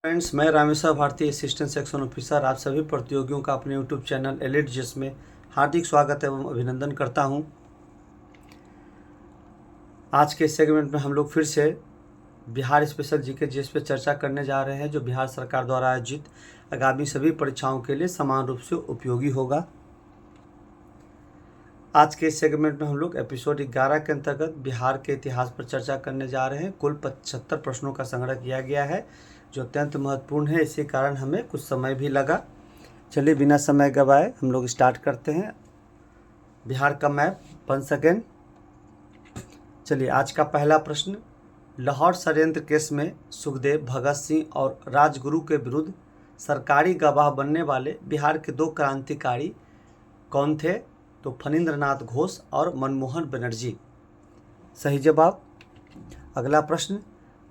Friends, मैं Rameshwar Bharati, assistant section officer, आप सभी प्रतियोगियों का अपने यूट्यूब चैनल एलिट जीएस में हार्दिक स्वागत एवं अभिनंदन करता हूं। आज के सेगमेंट में हम लोग फिर से बिहार स्पेशल जीके जीएस पे चर्चा करने जा रहे हैं, जो बिहार सरकार द्वारा आयोजित आगामी सभी परीक्षाओं के लिए समान रूप से उपयोगी होगा। आज के सेगमेंट में हम लोग एपिसोड 11 के अंतर्गत बिहार के इतिहास पर चर्चा करने जा रहे हैं। कुल 75 प्रश्नों का संग्रह किया गया है, जो अत्यंत महत्वपूर्ण है। इसी कारण हमें कुछ समय भी लगा। चलिए बिना समय गवाए हम लोग स्टार्ट करते हैं। बिहार का मैप वंस अगेन। चलिए आज का पहला प्रश्न, लाहौर षड्यंत्र केस में सुखदेव, भगत सिंह और राजगुरु के विरुद्ध सरकारी गवाह बनने वाले बिहार के दो क्रांतिकारी कौन थे? तो फणींद्रनाथ घोष और मनमोहन बनर्जी। सही जवाब। अगला प्रश्न,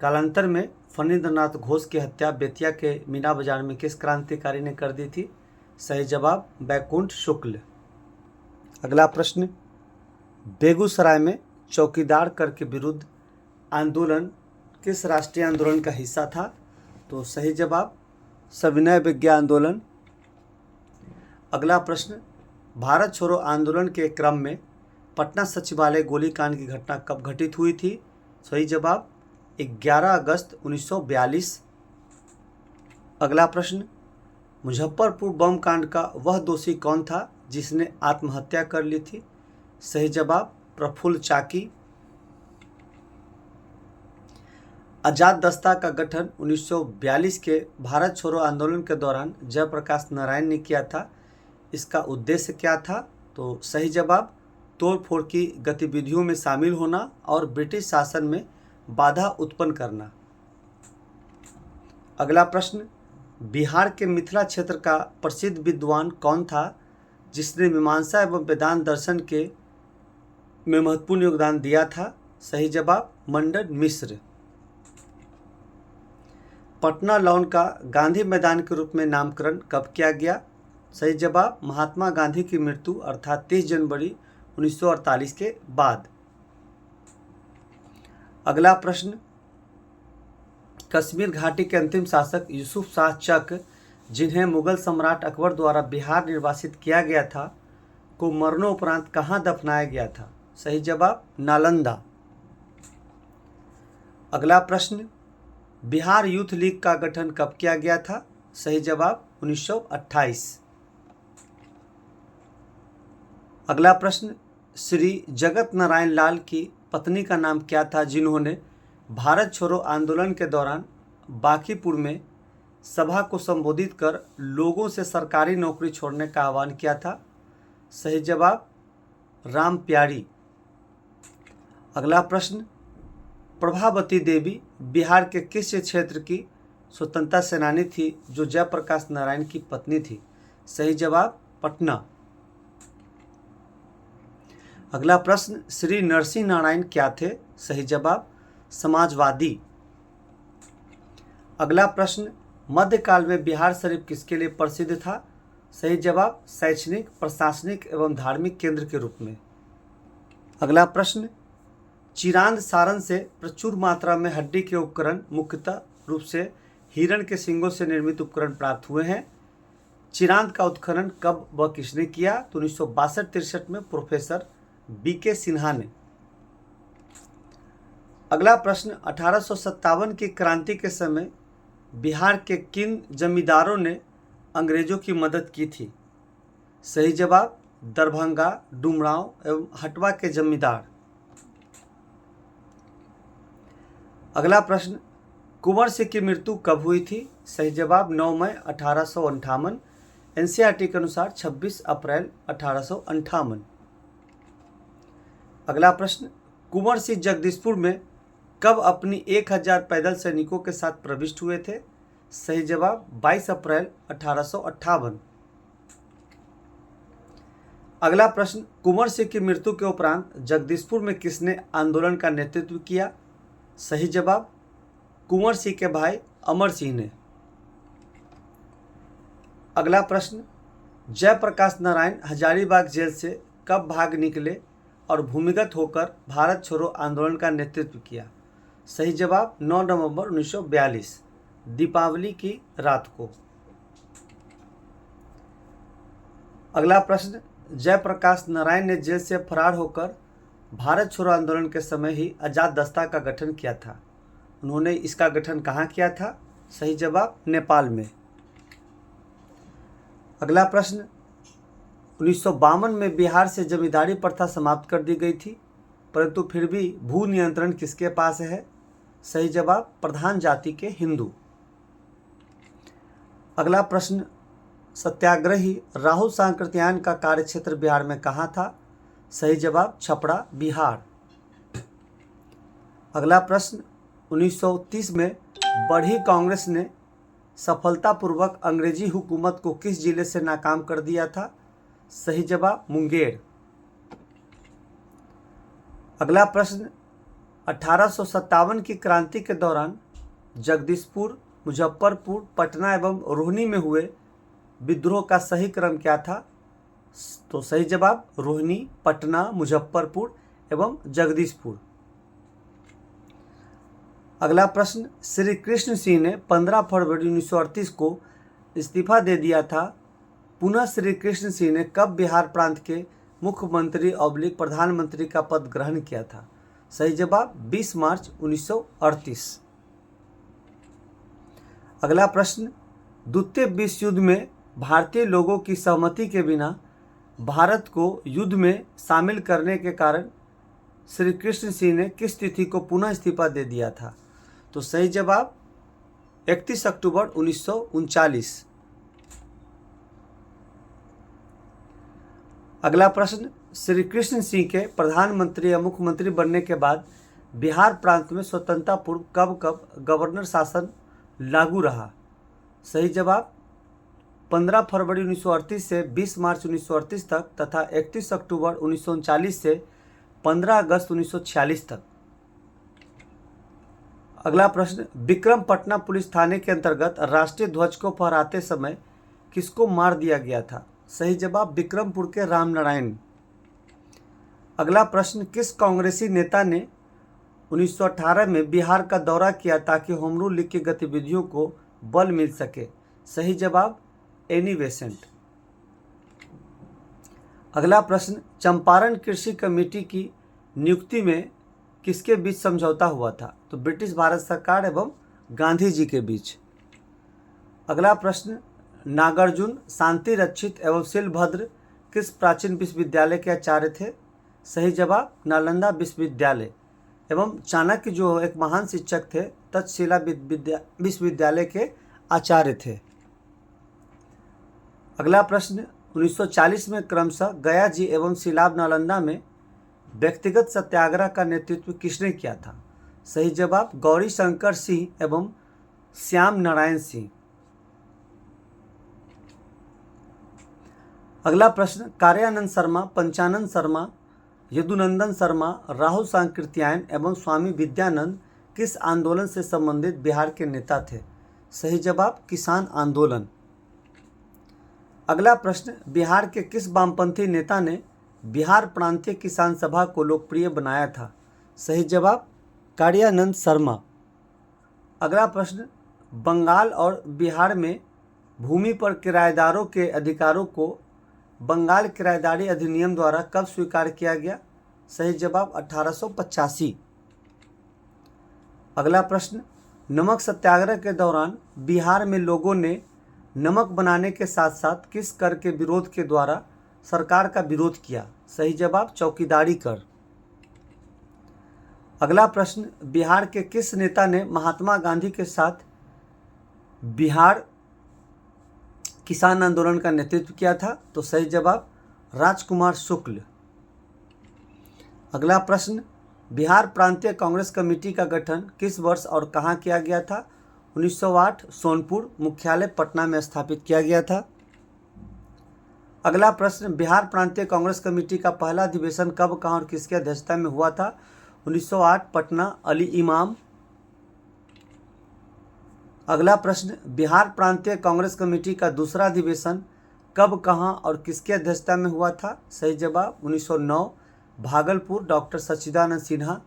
कालांतर में फणींद्रनाथ घोष की हत्या बेतिया के मीना बाजार में किस क्रांतिकारी ने कर दी थी? सही जवाब, बैकुंठ शुक्ल। अगला प्रश्न, बेगूसराय में चौकीदार कर के विरुद्ध आंदोलन किस राष्ट्रीय आंदोलन का हिस्सा था? तो सही जवाब, सविनय विज्ञा आंदोलन। अगला प्रश्न, भारत छोड़ो आंदोलन के क्रम में पटना सचिवालय गोलीकांड की घटना कब घटित हुई थी? सही जवाब, 11 अगस्त 1942। अगला प्रश्न, मुजफ्फरपुर बम कांड का वह दोषी कौन था जिसने आत्महत्या कर ली थी? सही जवाब, प्रफुल्ल चाकी। आजाद दस्ता का गठन 1942 के भारत छोड़ो आंदोलन के दौरान जयप्रकाश नारायण ने किया था। इसका उद्देश्य क्या था? तो सही जवाब, तोड़फोड़ की गतिविधियों में शामिल होना और ब्रिटिश शासन में बाधा उत्पन्न करना। अगला प्रश्न, बिहार के मिथिला क्षेत्र का प्रसिद्ध विद्वान कौन था जिसने मीमांसा एवं वेदांत दर्शन के में महत्वपूर्ण योगदान दिया था? सही जवाब, मंडन मिश्र। पटना लॉन का गांधी मैदान के रूप में नामकरण कब किया गया? सही जवाब, महात्मा गांधी की मृत्यु अर्थात 30 जनवरी 1948 के बाद। अगला प्रश्न, कश्मीर घाटी के अंतिम शासक यूसुफ शाह चक, जिन्हें मुगल सम्राट अकबर द्वारा बिहार निर्वासित किया गया था, को मरणोपरांत कहाँ दफनाया गया था? सही जवाब, नालंदा। अगला प्रश्न, बिहार यूथ लीग का गठन कब किया गया था? सही जवाब, 1928। अगला प्रश्न, श्री जगत नारायण लाल की पत्नी का नाम क्या था जिन्होंने भारत छोड़ो आंदोलन के दौरान बांकीपुर में सभा को संबोधित कर लोगों से सरकारी नौकरी छोड़ने का आह्वान किया था? सही जवाब, राम प्यारी। अगला प्रश्न, प्रभावती देवी बिहार के किस क्षेत्र की स्वतंत्रता सेनानी थी जो जयप्रकाश नारायण की पत्नी थी? सही जवाब, पटना। अगला प्रश्न, श्री नरसिंह नारायण क्या थे? सही जवाब, समाजवादी। अगला प्रश्न, मध्यकाल में बिहार शरीफ किसके लिए प्रसिद्ध था? सही जवाब, शैक्षणिक, प्रशासनिक एवं धार्मिक केंद्र के रूप में। अगला प्रश्न, चिरांद सारण से प्रचुर मात्रा में हड्डी के उपकरण, मुख्यतः रूप से हिरण के सींगों से निर्मित उपकरण प्राप्त हुए हैं। चिरांद का उत्खनन कब व किसने किया? तो 1962-63 में प्रोफेसर बीके सिन्हा ने। अगला प्रश्न, 1857 की क्रांति के समय बिहार के किन जमींदारों ने अंग्रेजों की मदद की थी? सही जवाब, दरभंगा, डुमरांव एवं हटवा के जमींदार। अगला प्रश्न, कुंवर सिंह की मृत्यु कब हुई थी? सही जवाब, 9 मई 1858। एनसीईआरटी के अनुसार 26 अप्रैल 1858। अगला प्रश्न, कुंवर सिंह जगदीशपुर में कब अपनी 1000 पैदल सैनिकों के साथ प्रविष्ट हुए थे? सही जवाब, 22 अप्रैल 1858। अगला प्रश्न, कुंवर सिंह की मृत्यु के उपरांत जगदीशपुर में किसने आंदोलन का नेतृत्व किया? सही जवाब, कुंवर सिंह के भाई अमर सिंह ने। अगला प्रश्न, जयप्रकाश नारायण हजारीबाग जेल से कब भाग निकले और भूमिगत होकर भारत छोड़ो आंदोलन का नेतृत्व किया? सही जवाब, 9 नवंबर 1942। दीपावली की रात को। अगला प्रश्न, जयप्रकाश नारायण ने जेल से फरार होकर भारत छोड़ो आंदोलन के समय ही आज़ाद दस्ता का गठन किया था। उन्होंने इसका गठन कहाँ किया था? सही जवाब नेपाल में। अगला प्रश्न, 1952 में बिहार से जमींदारी प्रथा समाप्त कर दी गई थी, परंतु फिर भी भू नियंत्रण किसके पास है? सही जवाब प्रधान जाति के हिंदू। अगला प्रश्न, सत्याग्रही राहुल सांकृत्यायन का कार्यक्षेत्र बिहार में कहाँ था? सही जवाब छपरा, बिहार। अगला प्रश्न, 1930 में बढ़ी कांग्रेस ने सफलतापूर्वक अंग्रेजी हुकूमत को किस जिले से नाकाम कर दिया था? सही जवाब मुंगेर। अगला प्रश्न, 1857 की क्रांति के दौरान जगदीशपुर, मुजफ्फरपुर, पटना एवं रोहिणी में हुए विद्रोह का सही क्रम क्या था? तो सही जवाब रोहिणी, पटना, मुजफ्फरपुर एवं जगदीशपुर। अगला प्रश्न, श्री कृष्ण सिंह ने 15 फरवरी 1938 को इस्तीफा दे दिया था। पुनः श्री कृष्ण सिंह ने कब बिहार प्रांत के मुख्यमंत्री / प्रधानमंत्री का पद ग्रहण किया था? सही जवाब 20 मार्च 1938। अगला प्रश्न, द्वितीय विश्व युद्ध में भारतीय लोगों की सहमति के बिना भारत को युद्ध में शामिल करने के कारण श्री कृष्ण सिंह ने किस तिथि को पुनः इस्तीफा दे दिया था? तो सही जवाब 31 अक्टूबर 1939। अगला प्रश्न, श्री कृष्ण सिंह के प्रधानमंत्री या मुख्यमंत्री बनने के बाद बिहार प्रांत में स्वतंत्रता पूर्व कब कब गवर्नर शासन लागू रहा? सही जवाब 15 फरवरी 1938 से 20 मार्च 1938 तक तथा 31 अक्टूबर 1939 से 15 अगस्त 1946 तक। अगला प्रश्न, विक्रमपटना पुलिस थाने के अंतर्गत राष्ट्रीय ध्वज को फहराते समय किसको मार दिया गया था? सही जवाब विक्रमपुर के रामनारायण। अगला प्रश्न, किस कांग्रेसी नेता ने 1918 में बिहार का दौरा किया ताकि होम रूल लीग की गतिविधियों को बल मिल सके? सही जवाब एनी बेसेंट। अगला प्रश्न, चंपारण कृषि कमेटी की नियुक्ति में किसके बीच समझौता हुआ था? तो ब्रिटिश भारत सरकार एवं गांधी जी के बीच। अगला प्रश्न, नागार्जुन शांति रक्षित एवं शिलभद्र किस प्राचीन विश्वविद्यालय के आचार्य थे? सही जवाब नालंदा विश्वविद्यालय एवं चाणक्य जो एक महान शिक्षक थे तक्षशिला विश्वविद्यालय के आचार्य थे। अगला प्रश्न, 1940 में क्रमशः गया जी एवं सिलाब नालंदा में व्यक्तिगत सत्याग्रह का नेतृत्व किसने किया था? सही जवाब गौरी शंकर सिंह एवं श्याम नारायण सिंह। अगला प्रश्न, कार्यानंद शर्मा, पंचानंद शर्मा, यदुनंदन शर्मा, राहुल सांकृत्यायन एवं स्वामी विद्यानंद किस आंदोलन से संबंधित बिहार के नेता थे? सही जवाब किसान आंदोलन। अगला प्रश्न, बिहार के किस वामपंथी नेता ने बिहार प्रांतीय किसान सभा को लोकप्रिय बनाया था? सही जवाब कार्यानंद शर्मा। अगला प्रश्न, बंगाल और बिहार में भूमि पर किराएदारों के अधिकारों को बंगाल किराएदारी अधिनियम द्वारा कब स्वीकार किया गया? सही जवाब 1885। अगला प्रश्न, नमक सत्याग्रह के दौरान बिहार में लोगों ने नमक बनाने के साथ साथ किस कर के विरोध के द्वारा सरकार का विरोध किया? सही जवाब चौकीदारी कर। अगला प्रश्न, बिहार के किस नेता ने महात्मा गांधी के साथ बिहार किसान आंदोलन का नेतृत्व किया था? तो सही जवाब राजकुमार शुक्ल। अगला प्रश्न, बिहार प्रांतीय कांग्रेस कमेटी का गठन किस वर्ष और कहां किया गया था? 1908 सोनपुर, मुख्यालय पटना में स्थापित किया गया था। अगला प्रश्न, बिहार प्रांतीय कांग्रेस कमेटी का पहला अधिवेशन कब, कहां और किसकी अध्यक्षता में हुआ था? 1908 पटना, अली इमाम। अगला प्रश्न, बिहार प्रांतीय कांग्रेस कमेटी का दूसरा अधिवेशन कब, कहां और किसकी अध्यक्षता में हुआ था? सही जवाब 1909 भागलपुर, डॉक्टर सच्चिदानंद सिन्हा।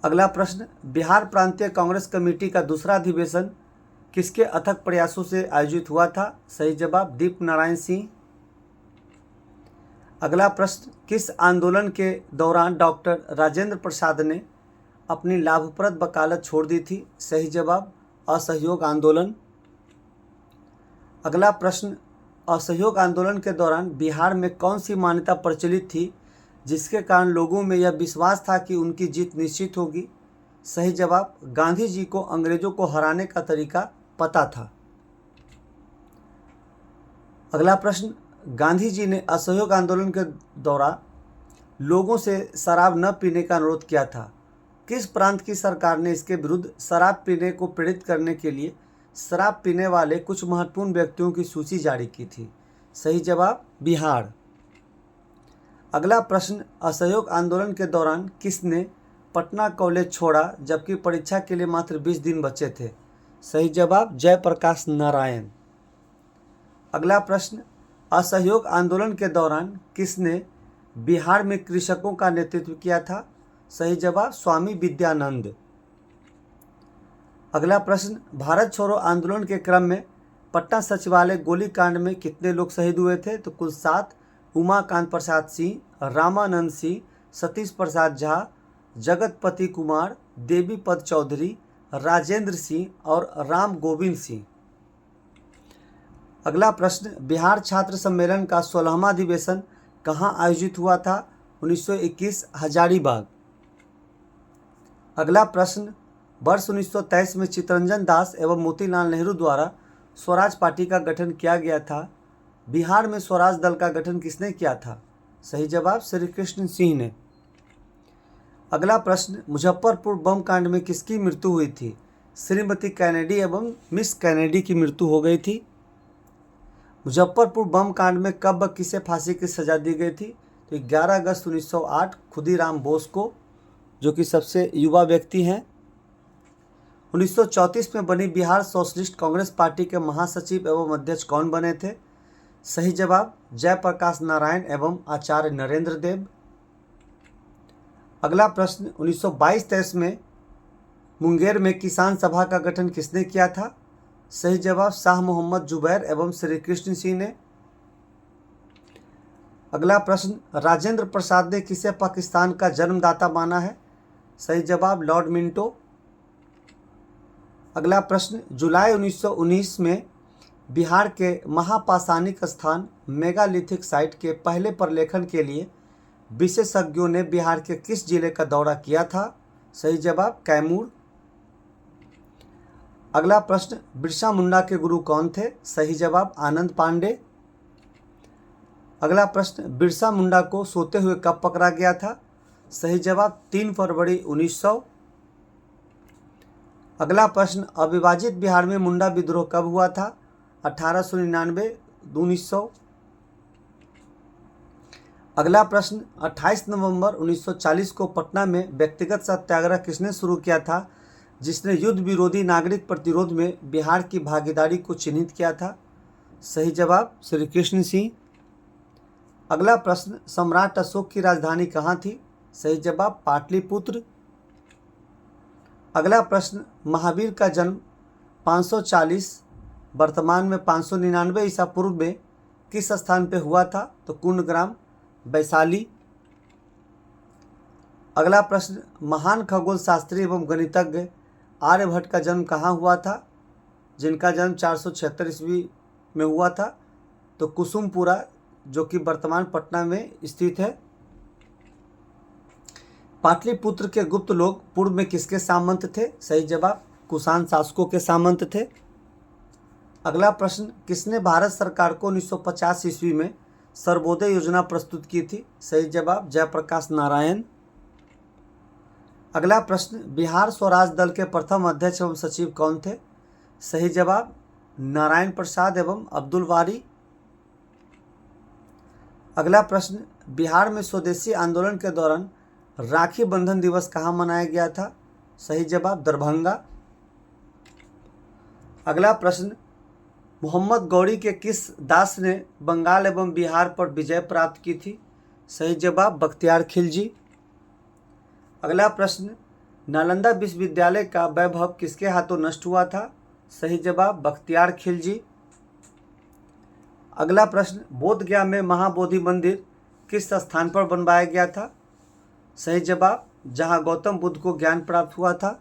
अगला प्रश्न, बिहार प्रांतीय कांग्रेस कमेटी का दूसरा अधिवेशन किसके अथक प्रयासों से आयोजित हुआ था? सही जवाब दीप नारायण सिंह। अगला प्रश्न, किस आंदोलन के दौरान डॉक्टर राजेंद्र प्रसाद ने अपनी लाभप्रद वकालत छोड़ दी थी? सही जवाब असहयोग आंदोलन। अगला प्रश्न, असहयोग आंदोलन के दौरान बिहार में कौन सी मान्यता प्रचलित थी जिसके कारण लोगों में यह विश्वास था कि उनकी जीत निश्चित होगी? सही जवाब गांधी जी को अंग्रेजों को हराने का तरीका पता था। अगला प्रश्न, गांधी जी ने असहयोग आंदोलन के दौरान लोगों से शराब न पीने का अनुरोध किया था। किस प्रांत की सरकार ने इसके विरुद्ध शराब पीने को प्रेरित करने के लिए शराब पीने वाले कुछ महत्वपूर्ण व्यक्तियों की सूची जारी की थी? सही जवाब बिहार। अगला प्रश्न, असहयोग आंदोलन के दौरान किसने पटना कॉलेज छोड़ा जबकि परीक्षा के लिए मात्र 20 दिन बचे थे? सही जवाब जयप्रकाश नारायण। अगला प्रश्न, असहयोग आंदोलन के दौरान किसने बिहार में कृषकों का नेतृत्व किया था? सही जवाब स्वामी विद्यानंद। अगला प्रश्न, भारत छोड़ो आंदोलन के क्रम में पटना सचिवालय गोलीकांड में कितने लोग शहीद हुए थे? तो कुल 7। उमाकांत प्रसाद सिंह, रामानंद सिंह, सतीश प्रसाद झा, जगतपति कुमार, देवीपद चौधरी, राजेंद्र सिंह और राम गोविंद सिंह। अगला प्रश्न, बिहार छात्र सम्मेलन का 16वां अधिवेशन कहाँ आयोजित हुआ था? 1921 हजारीबाग। अगला प्रश्न, वर्ष 1923 में चित्तरंजन दास एवं मोतीलाल नेहरू द्वारा स्वराज पार्टी का गठन किया गया था। बिहार में स्वराज दल का गठन किसने किया था? सही जवाब श्री कृष्ण सिंह ने। अगला प्रश्न, मुजफ्फरपुर बम कांड में किसकी मृत्यु हुई थी? श्रीमती कैनेडी एवं मिस कैनेडी की मृत्यु हो गई थी। मुजफ्फरपुर बम कांड में कब व किसे फांसी की सजा दी गई थी? तो 11 अगस्त 1908 खुदीराम बोस को, जो कि सबसे युवा व्यक्ति हैं। 1934 में बनी बिहार सोशलिस्ट कांग्रेस पार्टी के महासचिव एवं अध्यक्ष कौन बने थे? सही जवाब जयप्रकाश नारायण एवं आचार्य नरेंद्र देव। अगला प्रश्न, 1922-23 में मुंगेर में किसान सभा का गठन किसने किया था? सही जवाब शाह मोहम्मद जुबैर एवं श्री कृष्ण सिंह ने। अगला प्रश्न, राजेंद्र प्रसाद ने किसे पाकिस्तान का जन्मदाता माना है? सही जवाब लॉर्ड मिंटो। अगला प्रश्न, जुलाई 1919 में बिहार के महापाषाणिक स्थान मेगालिथिक साइट के पहले प्रलेखन के लिए विशेषज्ञों ने बिहार के किस जिले का दौरा किया था? सही जवाब कैमूर। अगला प्रश्न, बिरसा मुंडा के गुरु कौन थे? सही जवाब आनंद पांडे। अगला प्रश्न, बिरसा मुंडा को सोते हुए कब पकड़ा गया था? सही जवाब 3 फरवरी 1900। अगला प्रश्न, अविभाजित बिहार में मुंडा विद्रोह कब हुआ था? 1899 1900। अगला प्रश्न, 28 नवंबर 1940 को पटना में व्यक्तिगत सत्याग्रह किसने शुरू किया था जिसने युद्ध विरोधी नागरिक प्रतिरोध में बिहार की भागीदारी को चिन्हित किया था? सही जवाब श्री कृष्ण सिंह। अगला प्रश्न, सम्राट अशोक की राजधानी कहाँ थी? सही जवाब पाटलिपुत्र। अगला प्रश्न, महावीर का जन्म 540 वर्तमान में 599 ईसा पूर्व में किस स्थान पे हुआ था? तो कुंडग्राम वैशाली। अगला प्रश्न, महान खगोल शास्त्री एवं गणितज्ञ आर्यभट्ट का जन्म कहाँ हुआ था जिनका जन्म 476 ईस्वी में हुआ था? तो कुसुमपुरा, जो कि वर्तमान पटना में स्थित है। पाटलिपुत्र के गुप्त लोग पूर्व में किसके सामंत थे? सही जवाब कुषाण शासकों के सामंत थे। अगला प्रश्न, किसने भारत सरकार को 1950 ईस्वी में सर्वोदय योजना प्रस्तुत की थी? सही जवाब जयप्रकाश नारायण। अगला प्रश्न, बिहार स्वराज दल के प्रथम अध्यक्ष एवं सचिव कौन थे? सही जवाब नारायण प्रसाद एवं अब्दुल वारी। अगला प्रश्न, बिहार में स्वदेशी आंदोलन के दौरान राखी बंधन दिवस कहाँ मनाया गया था? सही जवाब दरभंगा। अगला प्रश्न, मोहम्मद गौरी के किस दास ने बंगाल एवं बिहार पर विजय प्राप्त की थी? सही जवाब बख्तियार खिलजी। अगला प्रश्न, नालंदा विश्वविद्यालय का वैभव किसके हाथों नष्ट हुआ था? सही जवाब बख्तियार खिलजी। अगला प्रश्न, बोध गया में महाबोधि मंदिर किस स्थान पर बनवाया गया था? सही जवाब जहां गौतम बुद्ध को ज्ञान प्राप्त हुआ था।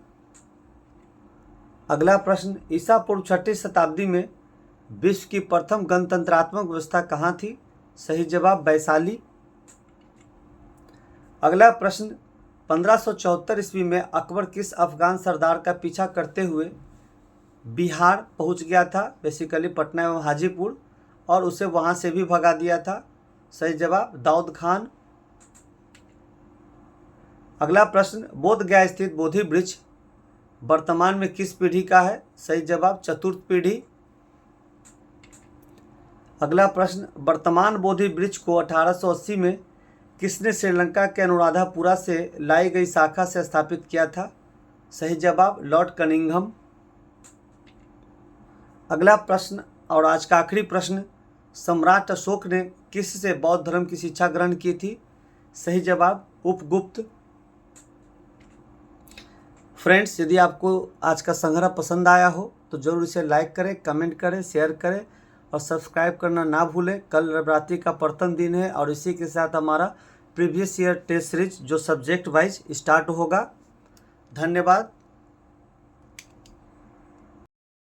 अगला प्रश्न, ईसा पूर्व 6वीं शताब्दी में विश्व की प्रथम गणतंत्रात्मक व्यवस्था कहाँ थी? सही जवाब वैशाली। अगला प्रश्न, 1574 ईस्वी में अकबर किस अफगान सरदार का पीछा करते हुए बिहार पहुंच गया था? बेसिकली पटना एवं हाजीपुर, और उसे वहां से भी भगा दिया था। सही जवाब दाऊद खान। अगला प्रश्न, बोध गया स्थित बोधि वृक्ष वर्तमान में किस पीढ़ी का है? सही जवाब चतुर्थ पीढ़ी। अगला प्रश्न, वर्तमान बोधि वृक्ष को 1880 में किसने श्रीलंका के अनुराधापुरा से लाई गई शाखा से स्थापित किया था? सही जवाब लॉर्ड कनिंघम। अगला प्रश्न और आज का आखिरी प्रश्न, सम्राट अशोक ने किस से बौद्ध धर्म की शिक्षा ग्रहण की थी? सही जवाब उपगुप्त। फ्रेंड्स, यदि आपको आज का संग्रह पसंद आया हो तो ज़रूर इसे लाइक करें, कमेंट करें, शेयर करें और सब्सक्राइब करना ना भूलें। कल नवरात्रि का प्रथम दिन है और इसी के साथ हमारा प्रीवियस ईयर टेस्ट सीरीज जो सब्जेक्ट वाइज स्टार्ट होगा। धन्यवाद।